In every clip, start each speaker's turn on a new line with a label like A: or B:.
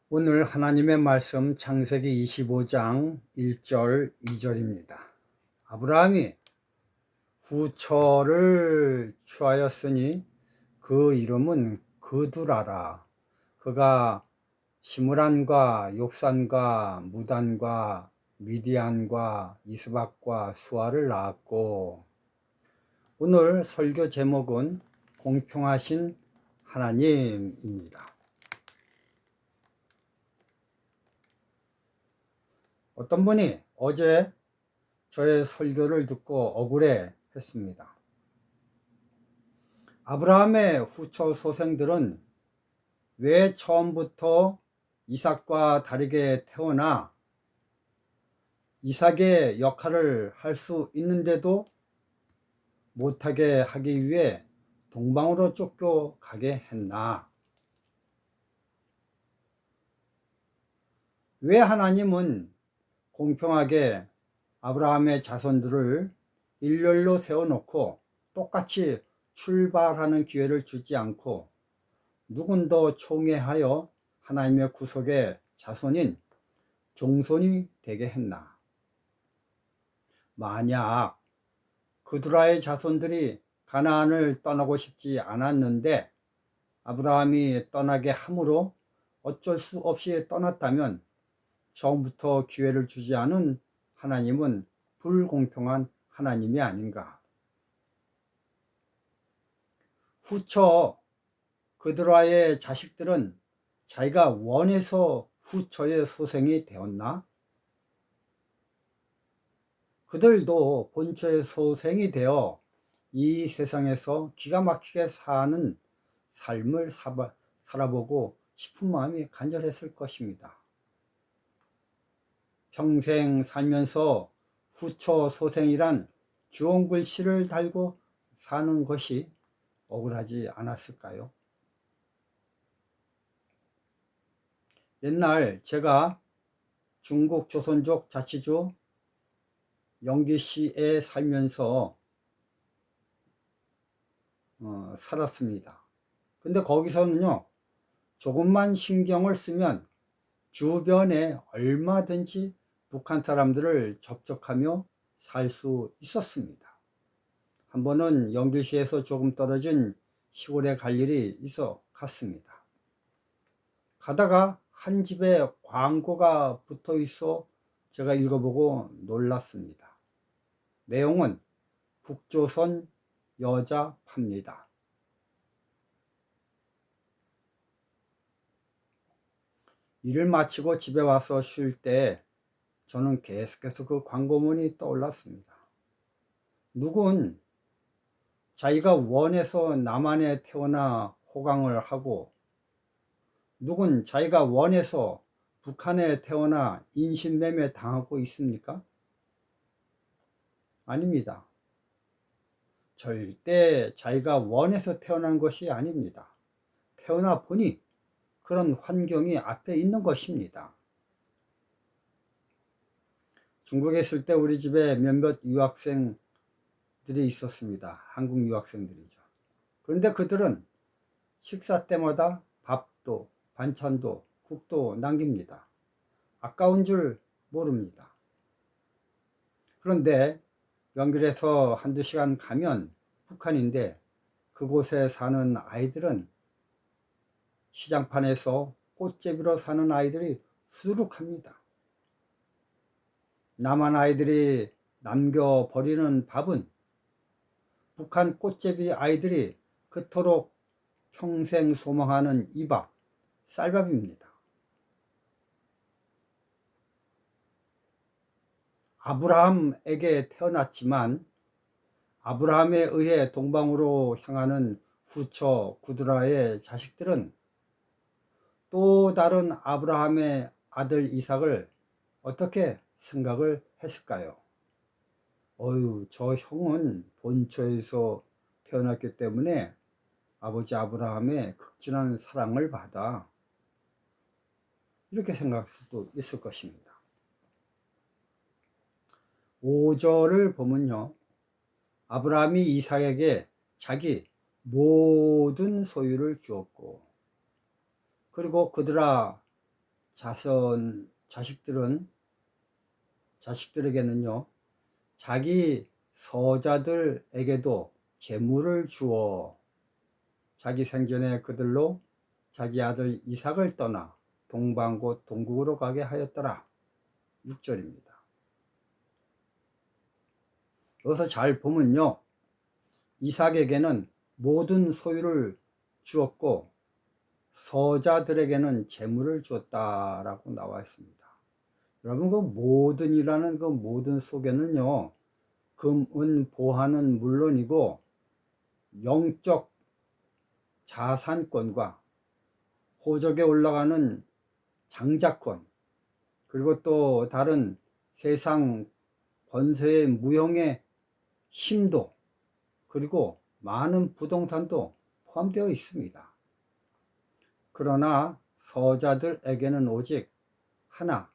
A: 오늘 하나님의 말씀 창세기 25장 1절 2절입니다. 아브라함이 후처를 취하였으니 그 이름은 그두라라. 그가 시므란과 욕산과 무단과 미디안과 이스박과 수아를 낳았고, 오늘 설교 제목은 공평하신 하나님입니다. 어떤 분이 어제 저의 설교를 듣고 억울해 했습니다. 아브라함의 후처 소생들은 왜 처음부터 이삭과 다르게 태어나 이삭의 역할을 할 수 있는데도 못하게 하기 위해 동방으로 쫓겨가게 했나? 왜 하나님은 공평하게 아브라함의 자손들을 일렬로 세워놓고 똑같이 출발하는 기회를 주지 않고 누군도 총애하여 하나님의 구속의 자손인 종손이 되게 했나? 만약 그두라의 자손들이 가나안을 떠나고 싶지 않았는데 아브라함이 떠나게 함으로 어쩔 수 없이 떠났다면 처음부터 기회를 주지 않은 하나님은 불공평한 하나님이 아닌가? 후처 그드라의 자식들은 자기가 원해서 후처의 소생이 되었나? 그들도 본처의 소생이 되어 이 세상에서 기가 막히게 사는 삶을 살아보고 싶은 마음이 간절했을 것입니다. 평생 살면서 후처 소생이란 주홍 글씨를 달고 사는 것이 억울하지 않았을까요? 옛날 제가 중국 조선족 자치주 영주시에 살면서 살았습니다. 근데 거기서는요, 조금만 신경을 쓰면 주변에 얼마든지 북한 사람들을 접촉하며 살 수 있었습니다. 한 번은 영주시에서 조금 떨어진 시골에 갈 일이 있어 갔습니다. 가다가 한 집에 광고가 붙어 있어 제가 읽어보고 놀랐습니다. 내용은 북조선 여자 팝니다. 일을 마치고 집에 와서 쉴 때 저는 계속해서 그 광고문이 떠올랐습니다. 누군 자기가 원해서 남한에 태어나 호강을 하고 누군 자기가 원해서 북한에 태어나 인신매매 당하고 있습니까? 아닙니다. 절대 자기가 원해서 태어난 것이 아닙니다. 태어나 보니 그런 환경이 앞에 있는 것입니다. 중국에 있을 때 우리 집에 몇몇 유학생들이 있었습니다. 한국 유학생들이죠. 그런데 그들은 식사 때마다 밥도 반찬도 국도 남깁니다. 아까운 줄 모릅니다. 그런데 연결해서 한두 시간 가면 북한인데 그곳에 사는 아이들은 시장판에서 꽃제비로 사는 아이들이 수두룩합니다. 남한 아이들이 남겨버리는 밥은 북한 꽃제비 아이들이 그토록 평생 소망하는 이 밥, 쌀밥입니다. 아브라함에게 태어났지만 아브라함에 의해 동방으로 향하는 후처 구드라의 자식들은 또 다른 아브라함의 아들 이삭을 어떻게 생각을 했을까요? 저 형은 본처에서 태어났기 때문에 아버지 아브라함의 극진한 사랑을 받아, 이렇게 생각할 수도 있을 것입니다. 5절을 보면요, 아브라함이 이삭에게 자기 모든 소유를 주었고, 그리고 그들아 자식들에게는요, 자기 서자들에게도 재물을 주어 자기 생전에 그들로 자기 아들 이삭을 떠나 동방곳 동국으로 가게 하였더라. 6절입니다. 여기서 잘 보면요, 이삭에게는 모든 소유를 주었고 서자들에게는 재물을 주었다라고 나와 있습니다. 여러분, 그 모든이라는 그 모든 속에는요, 금, 은, 보화는 물론이고 영적 자산권과 호적에 올라가는 장자권, 그리고 또 다른 세상 권세의 무형의 힘도, 그리고 많은 부동산도 포함되어 있습니다. 그러나 서자들에게는 오직 하나,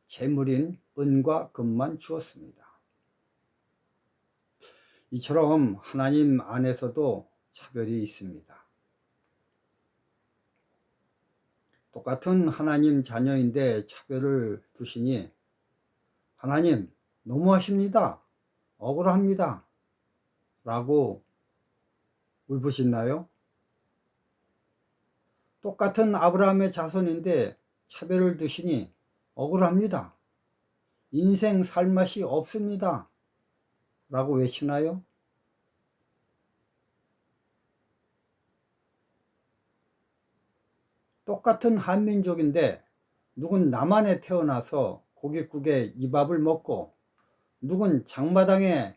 A: 재물인 은과 금만 주었습니다. 이처럼 하나님 안에서도 차별이 있습니다. 똑같은 하나님 자녀인데 차별을 두시니 하나님 너무하십니다, 억울합니다 라고 울부짖나요? 똑같은 아브라함의 자손인데 차별을 두시니 억울합니다, 인생 살 맛이 없습니다 라고 외치나요? 똑같은 한민족인데 누군 남한에 태어나서 고깃국에 이 밥을 먹고 누군 장마당에서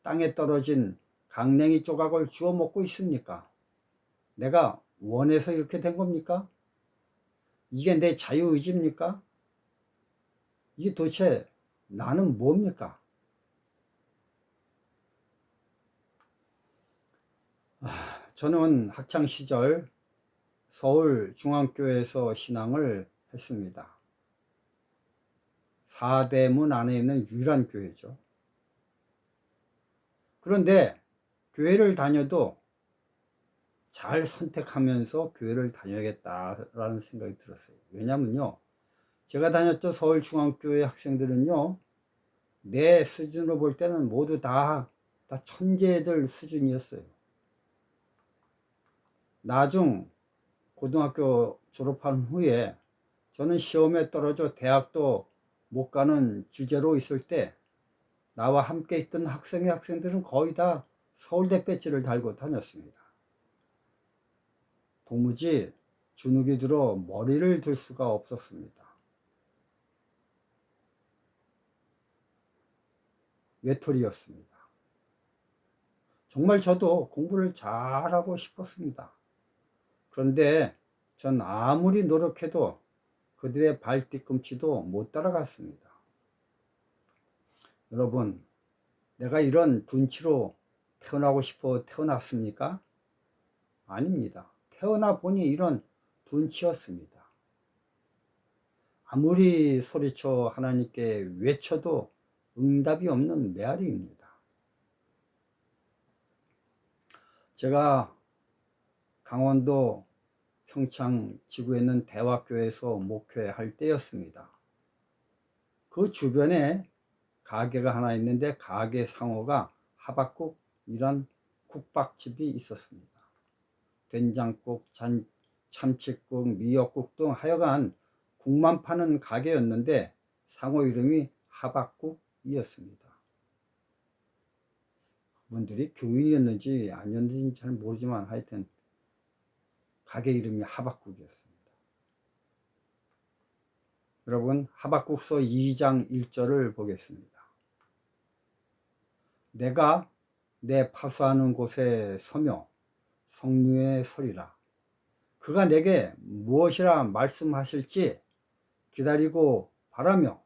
A: 땅에 떨어진 강냉이 조각을 주워 먹고 있습니까? 내가 원해서 이렇게 된 겁니까? 이게 내 자유의지입니까? 이게 도대체 나는 뭡니까? 저는 학창시절 서울중앙교회에서 신앙을 했습니다. 사대문 안에 있는 유일한 교회죠. 그런데 교회를 다녀도 잘 선택하면서 교회를 다녀야겠다라는 생각이 들었어요. 왜냐면요, 제가 다녔던 서울중앙교회 학생들은요, 내 수준으로 볼 때는 모두 다 천재들 수준이었어요. 나중 고등학교 졸업한 후에 저는 시험에 떨어져 대학도 못 가는 주제로 있을 때 나와 함께 있던 학생들은 거의 다 서울대 배지를 달고 다녔습니다. 도무지 주눅이 들어 머리를 들 수가 없었습니다. 외톨이였습니다. 정말 저도 공부를 잘하고 싶었습니다. 그런데 전 아무리 노력해도 그들의 발뒤꿈치도 못 따라갔습니다. 여러분, 내가 이런 둔치로 태어나고 싶어 태어났습니까? 아닙니다. 태어나 보니 이런 둔치였습니다. 아무리 소리쳐 하나님께 외쳐도 응답이 없는 메아리입니다. 제가 강원도 평창 지구에 있는 대화교회에서 목회할 때였습니다. 그 주변에 가게가 하나 있는데 가게 상호가 하박국이란 국밥집이 있었습니다. 된장국, 참치국, 미역국 등 하여간 국만 파는 가게였는데 상호 이름이 하박국이었습니다. 그분들이 교인이었는지 아니었는지 잘 모르지만 하여튼 가게 이름이 하박국이었습니다. 여러분, 하박국서 2장 1절을 보겠습니다. 내가 내 파수하는 곳에 서며 성류에 서리라. 그가 내게 무엇이라 말씀하실지 기다리고 바라며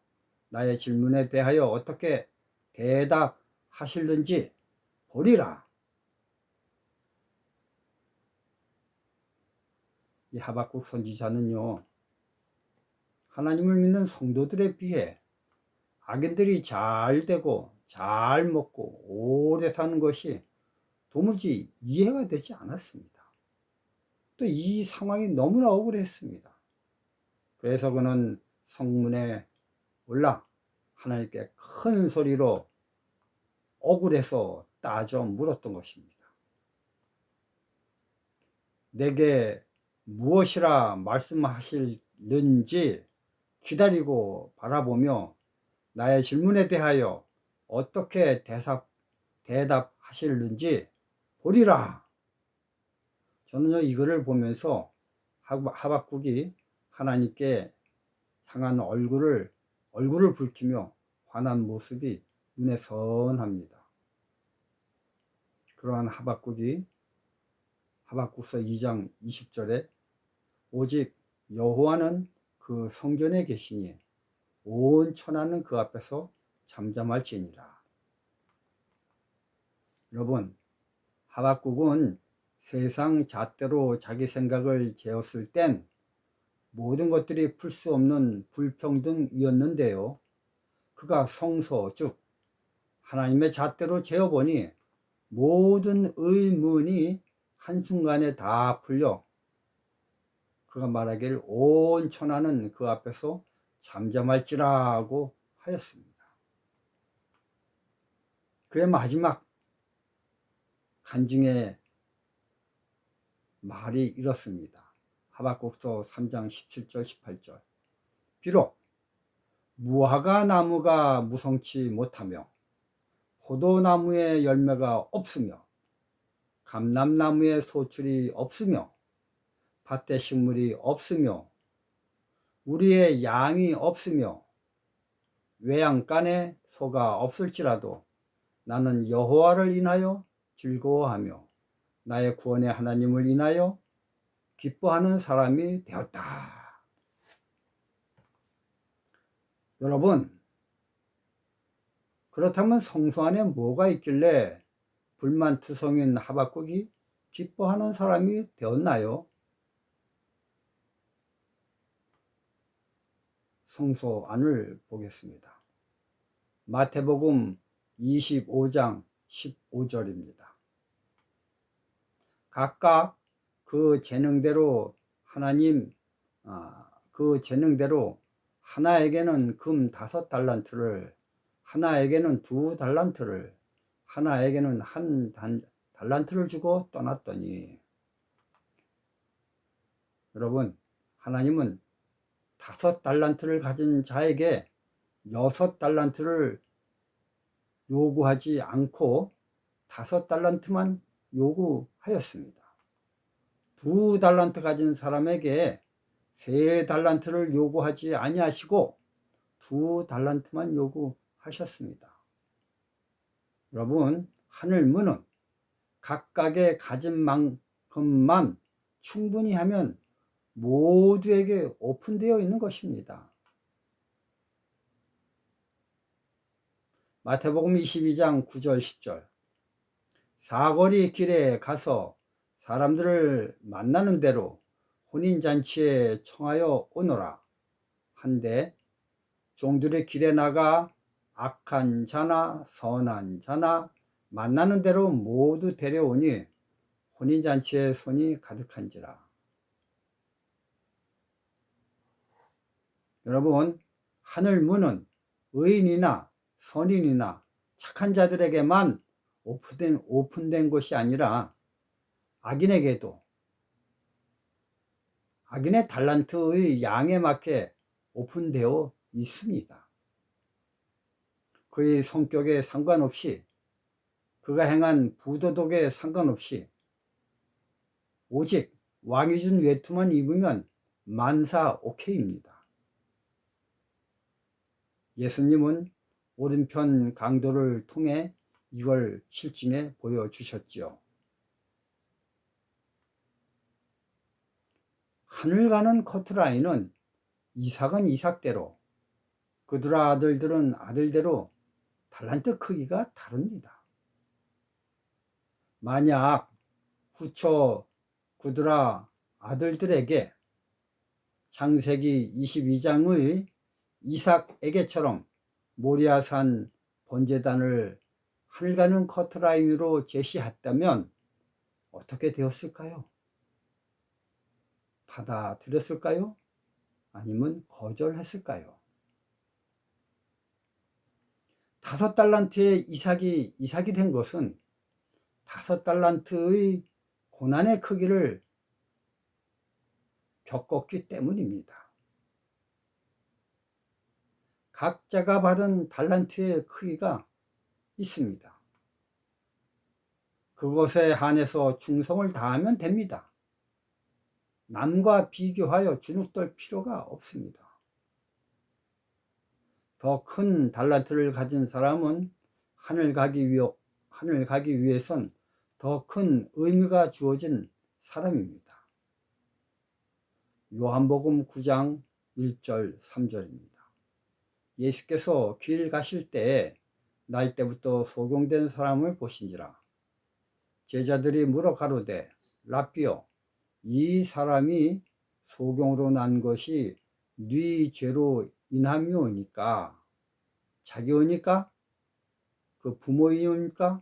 A: 나의 질문에 대하여 어떻게 대답하실는지 보리라. 이 하박국 선지자는요, 하나님을 믿는 성도들에 비해 악인들이 잘 되고 잘 먹고 오래 사는 것이 도무지 이해가 되지 않았습니다. 하박국도 이 상황이 너무나 억울했습니다. 그래서 그는 성문에 올라 하나님께 큰 소리로 억울해서 따져 물었던 것입니다. 내게 무엇이라 말씀하실는지 기다리고 바라보며 나의 질문에 대하여 어떻게 대답하실는지 보리라. 저는요, 이거를 보면서 하박국이 하나님께 향한 얼굴을 붉히며 화난 모습이 눈에 선합니다. 그러한 하박국이 하박국서 2장 20절에 오직 여호와는 그 성전에 계시니 온 천하는 그 앞에서 잠잠할지니라. 여러분, 하박국은 세상 잣대로 자기 생각을 재었을 땐 모든 것들이 풀 수 없는 불평등이었는데요, 그가 성소 즉 하나님의 잣대로 재어보니 모든 의문이 한순간에 다 풀려 그가 말하길 온 천하는 그 앞에서 잠잠할지라고 하였습니다. 그의 마지막 간증의 말이 이렇습니다. 하박국서 3장 17절 18절. 비록 무화과 나무가 무성치 못하며 포도나무에 열매가 없으며 감람나무에 소출이 없으며 밭에 식물이 없으며 우리의 양이 없으며 외양간에 소가 없을지라도 나는 여호와를 인하여 즐거워하며 나의 구원의 하나님을 인하여 기뻐하는 사람이 되었다. 여러분, 그렇다면 성소 안에 뭐가 있길래 불만투성인 하박국이 기뻐하는 사람이 되었나요? 성소 안을 보겠습니다. 마태복음 25장 15절입니다. 각각 그 재능대로 하나에게는 금 5달란트를, 하나에게는 2달란트를, 하나에게는 1달란트를 주고 떠났더니, 여러분, 하나님은 5달란트를 가진 자에게 6달란트를 요구하지 않고 5달란트만 요구하였습니다. 2달란트 가진 사람에게 3달란트를 요구하지 아니하시고 2달란트만 요구하셨습니다. 여러분, 하늘 문은 각각의 가진 만큼만 충분히 하면 모두에게 오픈되어 있는 것입니다. 마태복음 22장 9절 10절. 사거리 길에 가서 사람들을 만나는 대로 혼인잔치에 청하여 오너라 한데 종들의 길에 나가 악한 자나 선한 자나 만나는 대로 모두 데려오니 혼인잔치에 손이 가득한지라. 여러분, 하늘 문은 의인이나 선인이나 착한 자들에게만 오픈된 것이 아니라 악인에게도 악인의 달란트의 양에 맞게 오픈되어 있습니다. 그의 성격에 상관없이, 그가 행한 부도덕에 상관없이 오직 왕이 준 외투만 입으면 만사 오케이입니다. 예수님은 오른편 강도를 통해 이걸 실증해 보여주셨지요. 하늘 가는 커트라인은 이삭은 이삭대로, 그들 아들들은 아들대로 달란트 크기가 다릅니다. 만약 후처 그들아 아들들에게 창세기 22장의 이삭에게처럼 모리아산 번제단을 하늘 가는 커트라인으로 제시했다면 어떻게 되었을까요? 받아들였을까요? 아니면 거절했을까요? 5달란트의 이삭이 된 것은 5달란트의 고난의 크기를 겪었기 때문입니다. 각자가 받은 달란트의 크기가 있습니다. 그것에 한해서 충성을 다하면 됩니다. 남과 비교하여 주눅들 필요가 없습니다. 더 큰 달란트를 가진 사람은 하늘 가기 위해선 더 큰 의미가 주어진 사람입니다. 요한복음 9장 1절 3절입니다. 예수께서 길 가실 때에 날 때부터 소경된 사람을 보신지라. 제자들이 물어 가로되 랍비여, 이 사람이 소경으로 난 것이 네 죄로 인함이오니까? 자기오니까? 그 부모이오니까?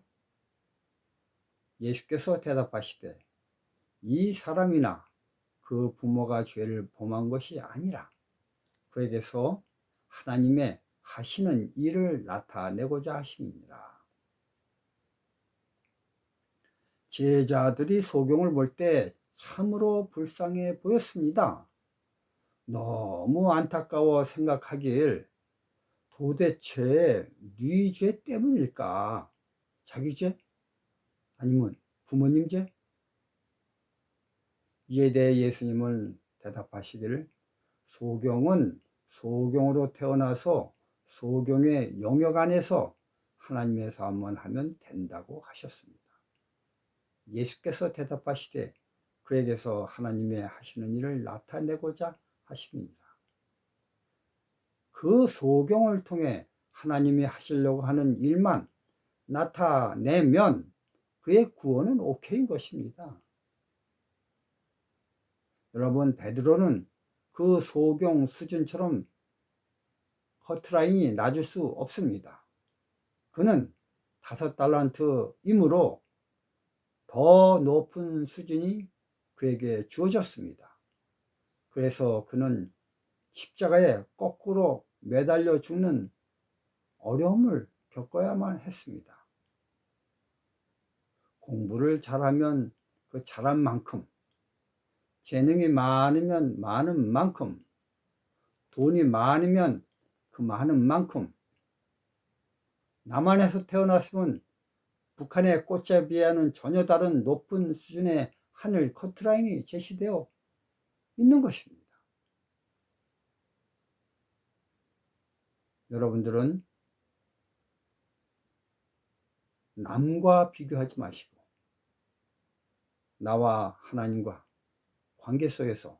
A: 예수께서 대답하시되 이 사람이나 그 부모가 죄를 범한 것이 아니라 그에게서 하나님의 하시는 일을 나타내고자 하심이니라. 제자들이 소경을 볼 때 참으로 불쌍해 보였습니다. 너무 안타까워 생각하길 도대체 네 죄 때문일까? 자기 죄? 아니면 부모님 죄? 이에 대해 예수님은 대답하시기를 소경은 소경으로 태어나서 소경의 영역 안에서 하나님의 사업만 하면 된다고 하셨습니다. 예수께서 대답하시되 그에게서 하나님의 하시는 일을 나타내고자 하십니다. 그 소경을 통해 하나님이 하시려고 하는 일만 나타내면 그의 구원은 오케이인 것입니다. 여러분, 베드로는 그 소경 수준처럼 커트라인이 낮을 수 없습니다. 그는 5달란트이므로 더 높은 수준이 그에게 주어졌습니다. 그래서 그는 십자가에 거꾸로 매달려 죽는 어려움을 겪어야만 했습니다. 공부를 잘하면 그 잘한 만큼, 재능이 많으면 많은 만큼, 돈이 많으면 그 많은 만큼, 남한에서 태어났으면 북한의 꽃에 비하는 전혀 다른 높은 수준의 하늘 커트라인이 제시되어 있는 것입니다. 여러분들은 남과 비교하지 마시고 나와 하나님과 관계 속에서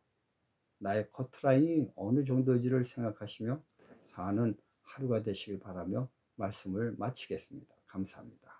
A: 나의 커트라인이 어느 정도인지를 생각하시며 사는 하루가 되시길 바라며 말씀을 마치겠습니다. 감사합니다.